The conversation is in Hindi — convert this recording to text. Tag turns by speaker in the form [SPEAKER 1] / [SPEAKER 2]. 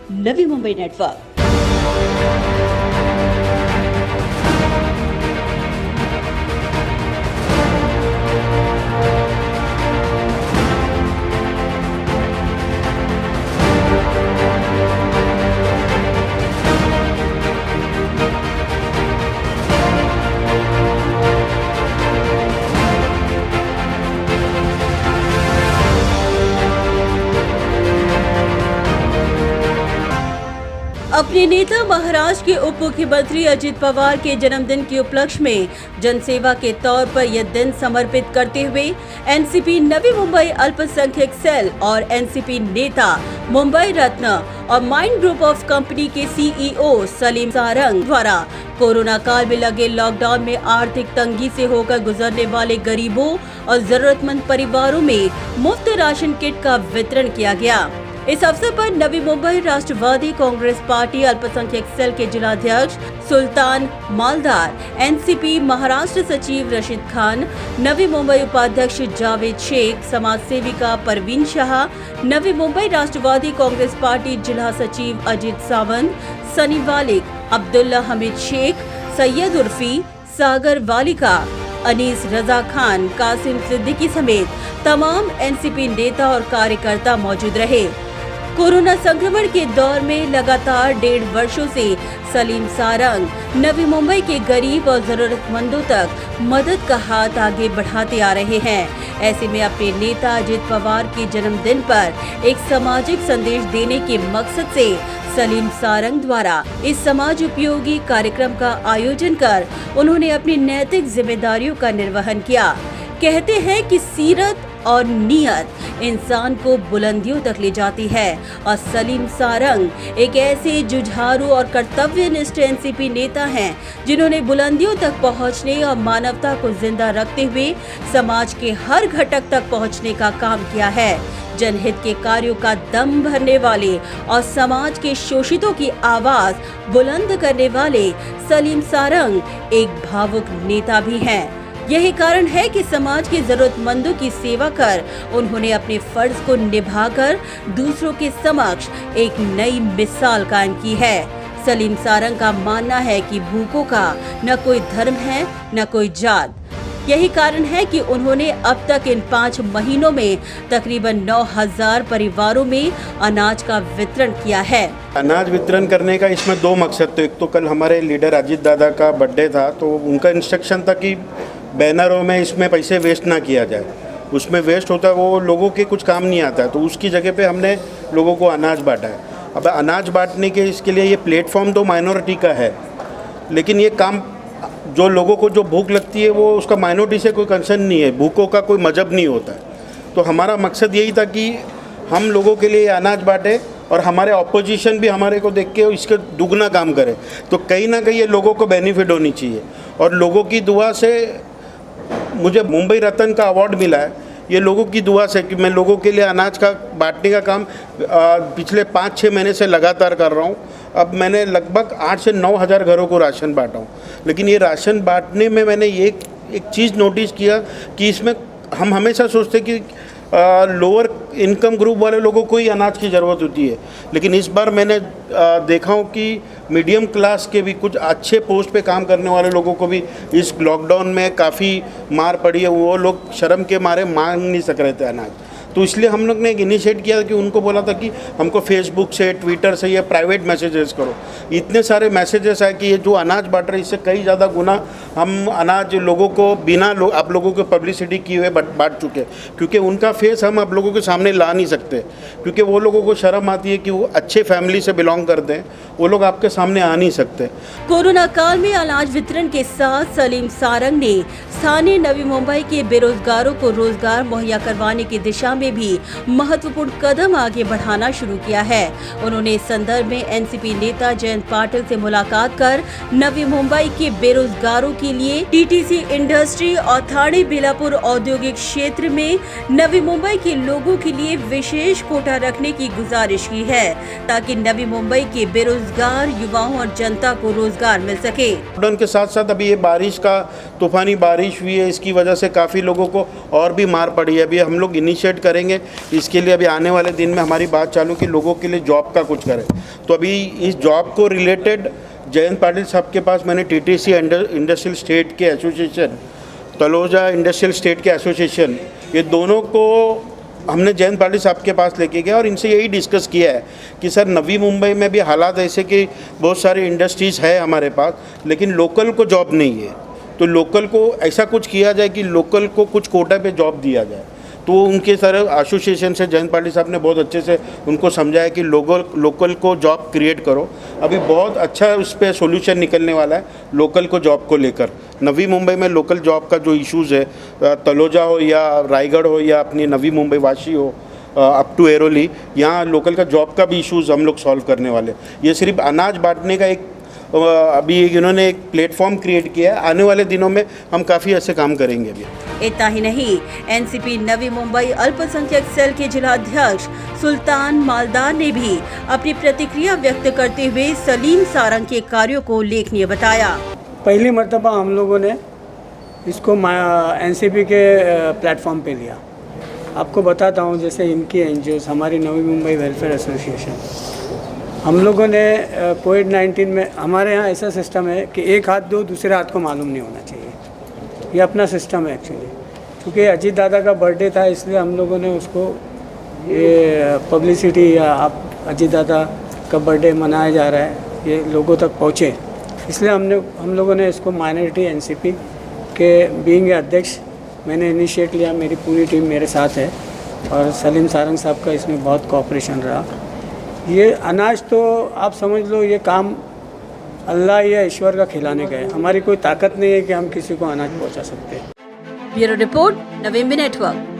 [SPEAKER 1] नवी मुंबई नेटवर्क। अपने नेता महाराष्ट्र के उप मुख्यमंत्री अजित पवार के जन्मदिन के उपलक्ष्य में जनसेवा के तौर पर यह दिन समर्पित करते हुए एनसीपी नवी मुंबई अल्पसंख्यक सेल और एनसीपी नेता मुंबई रत्न और माइंड ग्रुप ऑफ कंपनी के सीईओ सलीम सारंग द्वारा कोरोना काल में लगे लॉकडाउन में आर्थिक तंगी से होकर गुजरने वाले गरीबों और जरूरतमंद परिवारों में मुफ्त राशन किट का वितरण किया गया। इस अवसर पर नवी मुंबई राष्ट्रवादी कांग्रेस पार्टी अल्पसंख्यक सेल के जिलाध्यक्ष सुल्तान मालदार, एनसीपी महाराष्ट्र सचिव रशीद खान, नवी मुंबई उपाध्यक्ष जावेद शेख, समाज सेविका परवीन शाह, नवी मुंबई राष्ट्रवादी कांग्रेस पार्टी जिला सचिव अजित सावंत, सनी वालिक, अब्दुल्ला हमीद शेख, सैयद उर्फी, सागर वालिका, अनीस रजा खान, कासिम सिद्दीकी समेत तमाम एनसीपी नेता और कार्यकर्ता मौजूद रहे। कोरोना संक्रमण के दौर में लगातार 1.5 वर्षों से सलीम सारंग नवी मुंबई के गरीब और जरूरतमंदों तक मदद का हाथ आगे बढ़ाते आ रहे हैं। ऐसे में अपने नेता अजित पवार के जन्मदिन पर एक सामाजिक संदेश देने के मकसद से सलीम सारंग द्वारा इस समाज उपयोगी कार्यक्रम का आयोजन कर उन्होंने अपनी नैतिक जिम्मेदारियों का निर्वहन किया। कहते हैं कि सीरत और नियत इंसान को बुलंदियों तक ले जाती है और सलीम सारंग एक ऐसे जुझारू और कर्तव्यनिष्ठ एनसीपी नेता हैं जिन्होंने बुलंदियों तक पहुंचने और मानवता को जिंदा रखते हुए समाज के हर घटक तक पहुंचने का काम किया है। जनहित के कार्यों का दम भरने वाले और समाज के शोषितों की आवाज बुलंद करने वाले सलीम सारंग एक भावुक नेता भी हैं। यही कारण है कि समाज के जरूरतमंदों की सेवा कर उन्होंने अपने फर्ज को निभाकर दूसरों के समक्ष एक नई मिसाल कायम की है। सलीम सारंग का मानना है कि भूखों का न कोई धर्म है न कोई जात। यही कारण है कि उन्होंने अब तक इन 5 महीनों में तकरीबन 9000 परिवारों में अनाज का वितरण किया है।
[SPEAKER 2] अनाज वितरण करने का इसमें 2 मकसद थे। एक तो कल हमारे लीडर अजित दादा का बर्थडे था, तो उनका इंस्ट्रक्शन था कि बैनरों में इसमें पैसे वेस्ट ना किया जाए। उसमें वेस्ट होता है वो लोगों के कुछ काम नहीं आता है, तो उसकी जगह पे हमने लोगों को अनाज बांटा है। अब अनाज बांटने के इसके लिए ये प्लेटफॉर्म तो माइनॉरिटी का है, लेकिन ये काम जो लोगों को जो भूख लगती है वो उसका माइनॉरिटी से कोई कंसर्न नहीं है, भूखों का कोई मजहब नहीं होता है। तो हमारा मकसद यही था कि हम लोगों के लिए अनाज बांटे और हमारे ऑपोजिशन भी हमारे को देख के इसके दुगना काम करे। तो कहीं ना कहीं ये लोगों को बेनिफिट होनी चाहिए और लोगों की दुआ से मुझे मुंबई रत्न का अवार्ड मिला है। ये लोगों की दुआ से कि मैं लोगों के लिए अनाज का बांटने का काम पिछले 5-6 महीने से लगातार कर रहा हूँ। अब मैंने लगभग 8 से 9 हज़ार घरों को राशन बांटा हूँ। लेकिन ये राशन बांटने में मैंने एक चीज़ नोटिस किया कि इसमें हम हमेशा सोचते कि लोअर इनकम ग्रुप वाले लोगों को ही अनाज की ज़रूरत होती है, लेकिन इस बार मैंने देखा हूँ कि मीडियम क्लास के भी कुछ अच्छे पोस्ट पे काम करने वाले लोगों को भी इस लॉकडाउन में काफ़ी मार पड़ी है। वो लोग शर्म के मारे मांग नहीं सक रहे थे अनाज। तो इसलिए हम लोग ने एक इनिशिएट किया कि उनको बोला था कि हमको फेसबुक से, ट्विटर से, या प्राइवेट मैसेजेस करो। इतने सारे मैसेजेस आए कि ये जो अनाज बांट रहे इससे कई ज़्यादा गुना हम अनाज लोगों को बिना आप लोगों को पब्लिसिटी किए हुए बांट चुके हैं, क्योंकि उनका फेस हम आप लोगों के सामने ला नहीं सकते, क्योंकि वो लोगों को शर्म आती है कि वो अच्छे फैमिली से बिलोंग करते हैं, वो लोग आपके सामने आ नहीं सकते।
[SPEAKER 1] कोरोना काल में अनाज वितरण के साथ सलीम सारंग ने स्थानीय नवी मुंबई के बेरोजगारों को रोजगार मुहैया करवाने की दिशा में भी महत्वपूर्ण कदम आगे बढ़ाना शुरू किया है। उन्होंने इस संदर्भ में एनसीपी नेता जयंत पाटिल से मुलाकात कर नवी मुंबई के बेरोजगारों के लिए टीटीसी इंडस्ट्री और थाने बेलापुर औद्योगिक क्षेत्र में नवी मुंबई के लोगों के लिए विशेष कोटा रखने की गुजारिश की है, ताकि नवी मुंबई के बेरोजगार युवाओं और जनता को रोजगार मिल सके।
[SPEAKER 2] लॉकडाउन के साथ साथ अभी ये बारिश का तूफानी बारिश हुई है, इसकी वजह से काफ़ी लोगों को और भी मार पड़ी है। अभी हम लोग इनिशिएट करें करेंगे। इसके लिए अभी आने वाले दिन में हमारी बात चालू कि लोगों के लिए जॉब का कुछ करें। तो अभी इस जॉब को रिलेटेड जयंत पाटिल साहब के पास मैंने टीटीसी इंडस्ट्रियल स्टेट के एसोसिएशन, तलोजा इंडस्ट्रियल स्टेट के एसोसिएशन, ये दोनों को हमने जयंत पाटिल साहब के पास लेके गया और इनसे यही डिस्कस किया है कि सर नवी मुंबई में भी हालात ऐसे कि बहुत सारे इंडस्ट्रीज़ है हमारे पास, लेकिन लोकल को जॉब नहीं है। तो लोकल को ऐसा कुछ किया जाए कि लोकल को कुछ कोटा पे जॉब दिया जाए। तो उनके सर एसोसिएशन से जयंत पाटिल साहब ने बहुत अच्छे से उनको समझाया कि लोकल को जॉब क्रिएट करो। अभी बहुत अच्छा उस पर सोल्यूशन निकलने वाला है लोकल को जॉब को लेकर। नवी मुंबई में लोकल जॉब का जो इश्यूज़ है, तलोजा हो या रायगढ़ हो या अपनी नवी मुंबई वाशी हो, अप टू एरोली, यहाँ लोकल का जॉब का भी इश्यूज़ हम लोग सॉल्व करने वाले। ये सिर्फ अनाज बांटने का एक अभी इन्होंने एक प्लेटफॉर्म क्रिएट किया है। आने वाले दिनों में हम काफ़ी ऐसे काम करेंगे। अभी
[SPEAKER 1] इतना ही नहीं, एनसीपी नवी मुंबई अल्पसंख्यक सेल के जिलाध्यक्ष सुल्तान मालदार ने भी अपनी प्रतिक्रिया व्यक्त करते हुए सलीम सारंग के कार्यों को उल्लेखनीय बताया।
[SPEAKER 3] पहली मर्तबा हम लोगों ने इसको एनसीपी के प्लेटफॉर्म पे लिया। आपको बताता हूँ, जैसे इनकी एनजीओस, हमारी नवी मुंबई वेलफेयर एसोसिएशन, हम लोगों ने कोविड-19 में, हमारे यहाँ ऐसा सिस्टम है कि एक हाथ दो, दूसरे हाथ को मालूम नहीं होना चाहिए। ये अपना सिस्टम है एक्चुअली। क्योंकि अजीत दादा का बर्थडे था, इसलिए हम लोगों ने उसको ये पब्लिसिटी, या आप अजीत दादा का बर्थडे मनाया जा रहा है, ये लोगों तक पहुँचे, इसलिए हम लोगों ने इसको माइनॉरिटी एनसीपी के बीइंग अध्यक्ष मैंने इनिशिएट लिया। मेरी पूरी टीम मेरे साथ है और सलीम सारंग साहब का इसमें बहुत कोऑपरेशन रहा। ये अनाज तो आप समझ लो, ये काम अल्लाह या ईश्वर का खिलाने का है। हमारी कोई ताकत नहीं है कि हम किसी को अनाज पहुंचा सकते हैं।
[SPEAKER 1] ब्यूरो रिपोर्ट, नवीन नेटवर्क।